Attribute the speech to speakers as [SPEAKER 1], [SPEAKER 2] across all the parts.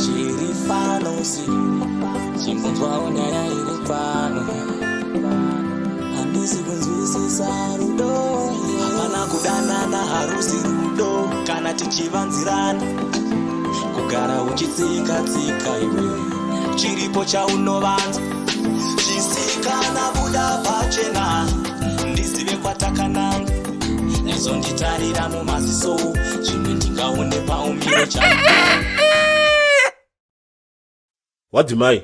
[SPEAKER 1] Chirifano si chimbonzwa unyaya iri pano handisi kunzwisisa rudo hapana kudanana harusi rudo kana tichivanzirana kugara uchitsika-tsika iwe chiripo chaunovanza chisikana buda pachena ndizive kwatakananga nezonditarira mumaziso zvimwe ndingaone paumiro changu.
[SPEAKER 2] Wadzimai,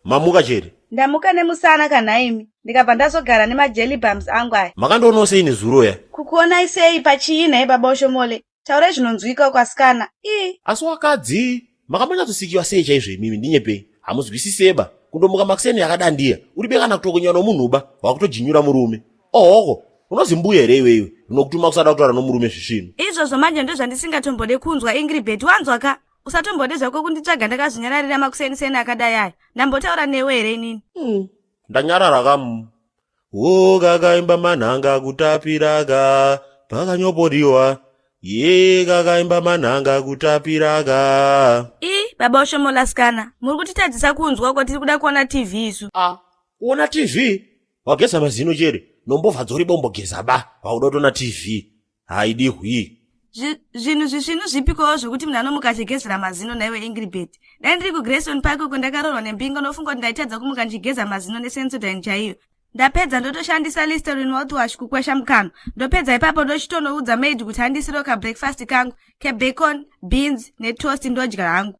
[SPEAKER 2] mamuka chere?
[SPEAKER 3] Ndamuka nemusana kanhaimi, ndikabva ndazogara nemajeli bumps angu aya.
[SPEAKER 2] Makandoonawo sei nezuro ya?
[SPEAKER 3] Kukuonai sei pachiinha baba Oshomole? Taure zvinonzwika kwasikana.
[SPEAKER 2] Asi wakadzi, makamanyatosikiwa sei chaizvo imimi ndinyepei? Hamuzwisiseba, kundomuka makiseni yakadandiya, uribe kana kutokonya nomunhuba, wakutojinyura murume. Ohoko, unozi mbuya here iwewe, unokutuma kusada kutaura nomurume zvisvino.
[SPEAKER 3] Izvozvo manje ndozvandisingatombode kunzwa Ingrid, wanzwa ka? Usatombode zvako kunditsvaga ndakazvinyararira makuseni akadai aya. Ndambotaura newe here inini?
[SPEAKER 2] Ndanyarara kamu. Wo kakaimba manhanga kutapiraga, pakanyopodiwa. Ye kakaimba manhanga kutapiraga.
[SPEAKER 3] Baba Oshomola sikana, muri kutitadzisa kunzwa kuti tiri kuda kuona TV isu.
[SPEAKER 2] Kuona TV? Wageza mazino chere, nombobva dzoriba umbogeza ba, wakuda kutoona TV. Haidi hwi.
[SPEAKER 3] Zvinhu zvisvinu zvipikowo zvokuti munhu anomuka achigezera mazino naiwe Ingrid. Dai ndiri kuGrayson Park uko ndakaroorwa nembinga nofunga kuti ndaitadza kumuka ndichigeza mazino neSensodyne chaiyo. Ndapedza ndotoshandisa Listerine mouthwash kukwesha mukanwa. Ndopedza ipapo ndochitonoudza maid kuti handisiro kabreakfast kangu kebacon, beans netoast ndodya hangu.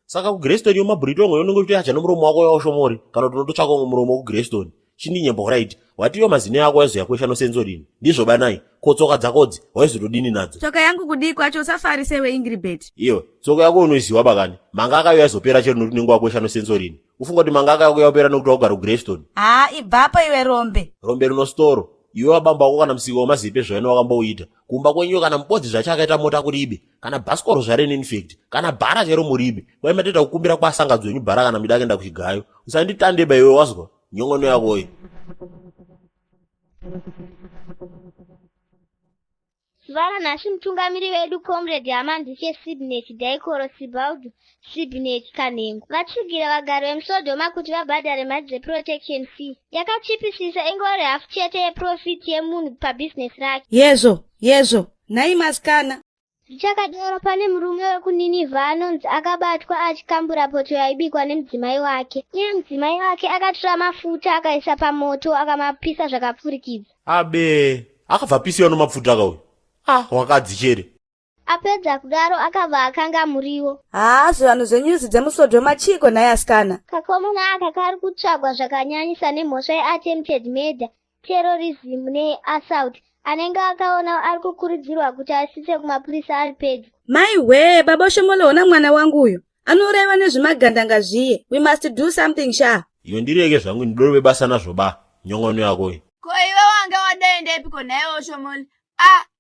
[SPEAKER 2] Saka kuGrayson yomabhuritongo yonongo kuti acha nomuromo wako yaoshomori kana kuti unototsvaka muromo kuGrayson. Chinyembo right, watiyo mazino yako yazoyakwesha noSensodyne. Ndizvo banai, kotsoka dzakodzi waizotodini nadzo.
[SPEAKER 3] Tsoka yangu kudii kwacho usafarisewe Ingrid.
[SPEAKER 2] Iwe, tsoka yako unoiziwa bakani. Manga akayo yazopera chero nokuti ningo wakwesha noSensodyne. Ufunga kuti manga yako yapera nokuti wakugara kuGrayson.
[SPEAKER 3] Ibvapo iwe rombe.
[SPEAKER 2] Rombe rinostoro. Iwe wabamba wako kana musika wamazipe zvaino wakambouita. Kumba kwenyu kana mubodzi zvachakaita mota kuribe, kana bhasikoro zvare infect, kana bhara chero muribe. Waimateta kukumbira kwasangadzo yenyu bhara kana mida kuenda kuchigayo. Usanditandeba iwe wazwa. Nyongono yako iyi.
[SPEAKER 4] Vara nasi mutungamiri wedu Comrade Hamandishe Sibnet Daikoro Sibaudu Sibnet Kanengo vatsigira vagari vemusodhoma kuti vabhadhare mari dzeprotection fee yakachipisisa ingori hafu chete yeprofit yemunhu pabusiness rake.
[SPEAKER 3] Yezvo nhai masikana.
[SPEAKER 4] Zvichakadaro pane murume wekuniniva anonzi akabatwa achikambura poto yaibikwa nemudzimai wake. Iye mudzimai wake akatora mafuta akaisa pamoto akamapisa zvakapfurikidza.
[SPEAKER 2] Abe, akabva pisiwa nomapfuta akauya. Wakadzi chere.
[SPEAKER 4] Apedza kudaro akabva akanga muriwo.
[SPEAKER 3] Zvanhu zvenyuzi dzemusodhoma chiko nhai asikana.
[SPEAKER 4] Kakomana aka kari kutsvagwa zvakanyanyisa nemhosva yeattempted murder, terrorism neassault. Anenge akaona ari kukurudzirwa kuti asise kumapurisa ari pedyo.
[SPEAKER 3] Maiwe, baba Oshomola ona mwana wangu uyo. Anouraiwa nezvimagandanga zviye. We must do something sha.
[SPEAKER 2] Iyo ndireke zvangu ndidorove basa nazvo ba. Nyongono yako iyi.
[SPEAKER 5] Ko iwe wanga wadaendepiko naye Oshomola?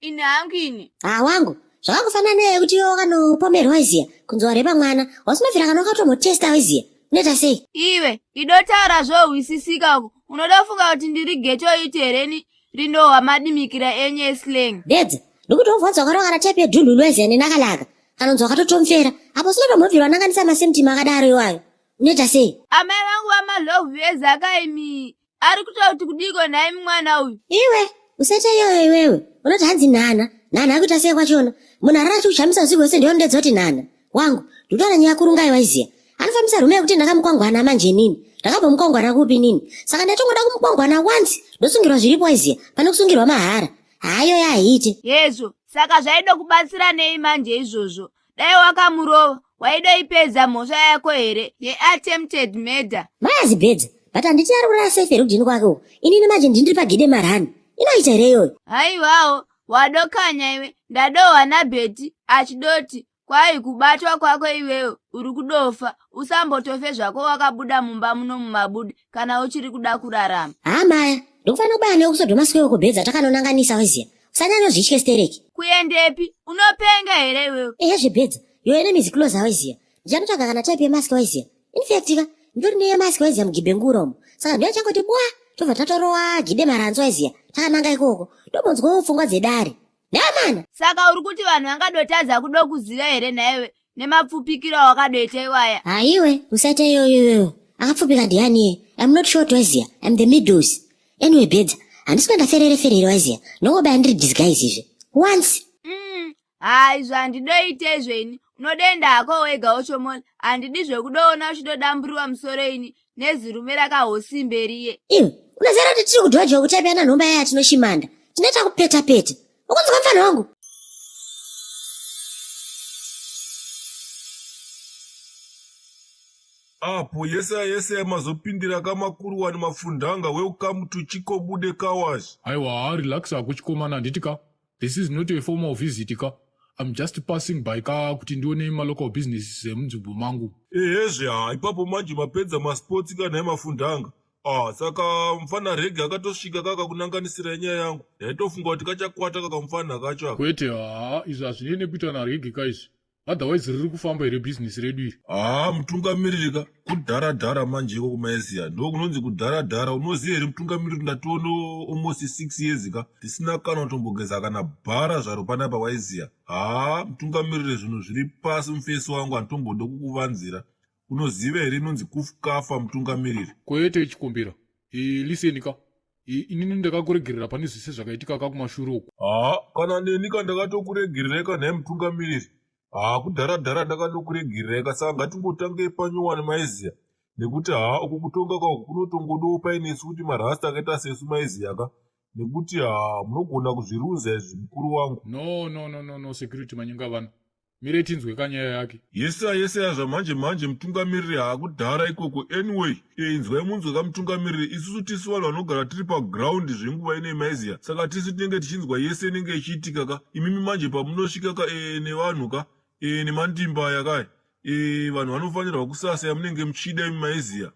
[SPEAKER 5] Ine hangu ini.
[SPEAKER 6] Wangu, zvakakufanana neye kuti iwe wakanopomerwa iziya. Kunzi wareba mwana, wasinofira kana wakatomutesta iziya. Unoita sei?
[SPEAKER 5] Iwe, idotaura zvohwisisika uko. Unoda kufunga kuti ndiri gecho itereni rindohwa madimikira enye eslang.
[SPEAKER 6] Bedza, ndokuti wobvunza wakarongana type yedhunhu lweziya nenakalaka. Kana unzi wakatotomfera, apo sinotomubvira wananganisa masemtima akadaro iwayo. Unoita sei?
[SPEAKER 5] Amai vangu vamalovhu ezakaimi. Ari kutoti kudiko naye mwana uyu.
[SPEAKER 6] Iwe, usete iyoyo iwewe. Unoti hanzi nana akuita sei kwachona. Munhu arati uchamisa usiku wese ndiyonodedza kuti nana. Wangu, ndinoona nyaya kurungai waiziya. Anofambisa rume kuti ndakamukongwana manje nini. Ndakabva mukongwana kupi nini. Saka ndatongoda kumukongwana once, ndosungirwa zviripo iziya, pane kusungirwa mahara. Hayo yaite.
[SPEAKER 5] Yezvo, saka zvaido kubatsira nei manje izvozvo. Dai wakamurova, waidoipedza mhosva yako here yeattempted murder.
[SPEAKER 6] Mayazi bedza, but handiti ari kurara safe here kudhini kwakewo. Inini manje ndiri pagide marani. Inoita here iyoyo.
[SPEAKER 5] Haiwawo, wadokanya iwe, ndadohwa naBheti achidoti kwai kubatwa kwako iwewe uri kudofa, usambotofe zvako wakabuda mumba muno mumabude kana uchiri kuda kurarama.
[SPEAKER 6] Maya, ndokufana kubaya newe kusodhoma siku yokubhedza takanonanganisa weziya. Usanyanya zvitye stereki.
[SPEAKER 5] Kuendepi? Unopenga here iwewe?
[SPEAKER 6] Zvebhedza, iwe ine mizi closer weziya. Ndichanotsvaga kana type yemask weziya. In fact, ndori neyemask weziya mugibhengura umo. Saka ndiye changoti bwa, tobva tatorowa gide maranzo weziya. Takananga ikoko, ndobonzwawo pfungwa dzedare. Ndamana.
[SPEAKER 5] Saka uri kuti vanhu vangadotadza kudo kuziva here naiwe nemapfupikiro awakadete iwaya.
[SPEAKER 6] Haiwe, usaita iyoyo. Akapfupika ndiani? I'm not short waiziya. I'm the middles. Anyway, Bedza, handisi kuenda ferere waiziya. Nongoba handiri disguise izve. Once.
[SPEAKER 5] Hai, zvandidoite zveni. Unodenda hako wega ochomola. Handidi zvekudoona uchidodamburiwa musoro ini nezirume rakahosi-mberiye.
[SPEAKER 6] Iwe, unazara kuti tiri kudhwaja kutapiyana nhomba yaya tinoshimanda. Tinoita kupeta-peta. Ukunzwa mfana wangu?
[SPEAKER 7] Apo yese mazopindira kamakuru wani mafundanga welcome to Chikobude Kawash.
[SPEAKER 8] Aiwa, relax akuchikomana nditika. This is not a formal visit ka. I'm just passing by ka kuti ndione ma local businesses emunzvimbo mangu.
[SPEAKER 7] Ezve ipapo manje mapedza masports kana emafundanga. Saka mfana rege akatosvika kaka kunanganisira nyaya yangu. Ndaitofunga kuti kachakwata kaka mfana kacho aka.
[SPEAKER 8] Kwete izvi hazvinei kuita narege kaizvi. Otherwise riri kufamba iri business redu iri.
[SPEAKER 7] Mutungamiriri kudhara manje iko kumaizia. Ndo kunonzi kudhara. Unoziva here mutungamiriri ndatoona almost 6 years ka. Tisina kana kutombogeza kana bhara zvaro panapa waizia. Mutungamiriri zvinhu zviri pasi mufesi wangu handitomboda kukuvanzira. Unoziva here inonzi kufukafa mutungamiriri.
[SPEAKER 8] Kwete chikumbira. Listen ka. Inini ndakakuregerera pane zvese zvakaitika ka kumashure uku.
[SPEAKER 7] Kana neni kandakatokuregerera naye mutungamiriri. Kudhara ndakatokuregerera saka ngatimbotange panyowani maiziya. Nekuti uku kutonga kwaku kunotongodawo painesu kuti marasta akaita sesu maiziya ka. Nekuti munogona kuzviruza izvi mukuru wangu.
[SPEAKER 8] No security manyinga vana. Mire tinzwe kanyaya yake.
[SPEAKER 7] Yesa zvamanje mutungamiriri kudhara ikoko. Anyway, inzwai munzwe kamutungamiriri. Isusu tisu vanhu vanogara tiri paground zvenguva ine maiziya. Saka tisu tinenge tichinzwa yese inenge ichiitika ka. Imimi manje pamunosvika ka nevanhu ka. Nemandimba yakai. Vanhu vanofanirwa kusasa yamunenge muchida imi maiziya.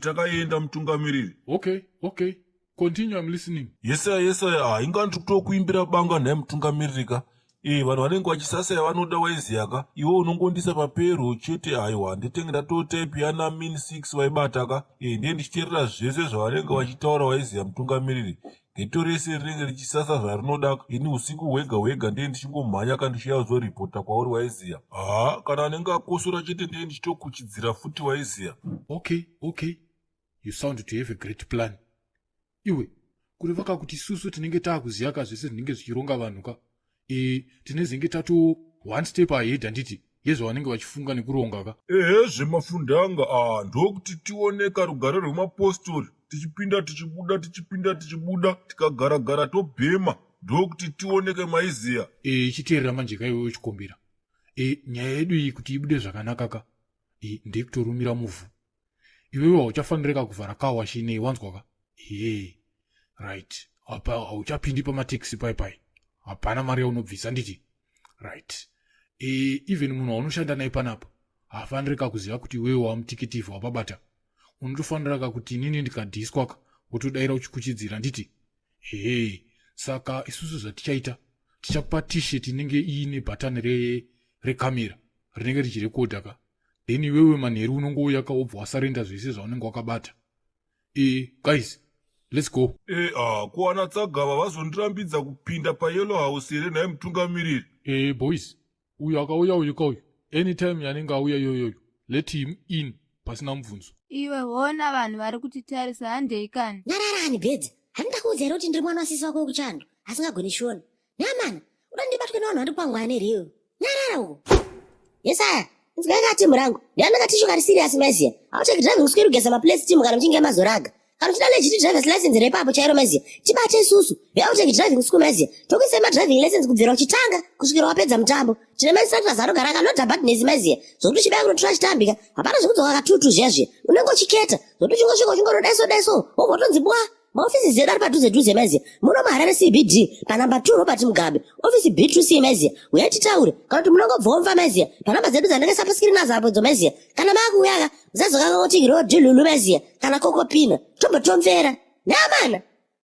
[SPEAKER 7] Takaenda mutungamiriri.
[SPEAKER 8] Okay. Continue, I'm listening.
[SPEAKER 7] Yesa ingandiri kutokuimbira banga naye mutungamiriri ka. Vanhu vanenge vachisasa yavanoda waiziya ka. Iwe unongondisa papero chete aiwa nditenge ndatotaipi yana min 6 waibata ka. Ndiye ndichiteerera zvese zvavanenge vachitaura waiziya mutungamiriri. Geto rese rinenge richisasa zvarinoda ini usiku hwega ndiye ndichingomhanya kandichiya kuzoripota kwauri waiziya. Kana anenge akosora chete ndiye ndichitokuchidzira futi waiziya.
[SPEAKER 8] Okay. You sound to have a great plan. Iwe, kureva kuti isusu tinenge taakuziya ka zvese zvinenge zvichironga vanhu ka. Tinezenge tato one step ahead handiti yezvavanenge vachifunga nekuronga ka.
[SPEAKER 7] Zvemafundanga ndokuti tioneka rugare rwemapostori. Tichipinda tichibuda tikagara tobhema ndokuti tioneke maiziya.
[SPEAKER 8] Ichiteerera manje kaiwewe chikombera. Nyaya yedu iyi kuti ibude zvakanaka ka. Ndekutorumira muvhu. Iwewe hauchafanirika kuvhara kawashi nei wanzwa ka. Right. Apa hauchapindi pamateksi pai. Hapana mari yaunobvisa nditi. Right. Even munhu waunoshanda naye panapa hafanirika kuziva kuti iwewe wamutikitifu wapabata. Unotofanira kuti inini ndikadhiswa ka wotodaira uchikuchidzira nditi. Saka isusu zvatichaita tichakupa t-shirt inenge iine bhatani rekamera rinenge richirekodha ka. Then iwewe manheru unongouya ka wobva wasarenda zvese zvaunenge wakabata. Guys, let's go.
[SPEAKER 7] Kuwana Tsagava vazondirambidza kupinda payellow house here naye mutungamiriri.
[SPEAKER 8] Boys, uyu akauya uyu kauyu. Anytime yanenge auya yoyoyo, let him in pasina mubvunzo.
[SPEAKER 5] Iwe hona vanhu vari kutitarisa handei kani.
[SPEAKER 6] Nyararani Bedza. Handikakuudza here kuti ndiri mwana wasisi wako wekuchando asingagoni shona. Nyamana, udandibatwe nevanhu vari kwangwane riyo. Nyarara uko. Yesaya, nzikakati murangu. Ndianakatishuka ri serious maiziya. Hauteki driving usweri kugeza maplace team kana mchinge mazoraga. Kana uchida legit driver's license repapo chairo maiziya. Tibate isusu. Hauteki driving school maiziya. Tokuisa driving license kubvira uchitanga kusvikira wapedza mutambo. Tine mainstructors anogara akanota badness maiziya. Zokuti uchibaya kunotora chitambika. Hapana zvekudzoka katutu zviya. Unenge uchiketa. Zokuti uchingosvika uchingodaiso. Wogotonzi bwa. Maofisi zedu ari padhuze maiziya. Muno muHarare CBD panamba 2 Robert Mugabe. Ofisi B2C maiziya. Uyai titaure. Kana kuti munongobva womva maiziya. Panamba dzedu dzanenge sapaskiri nazo apo dzo maiziya. Kana makuuyaka. Zazoka kuti road lulu maiziya. Kana kokopina. Tombotomvera. Nyamana.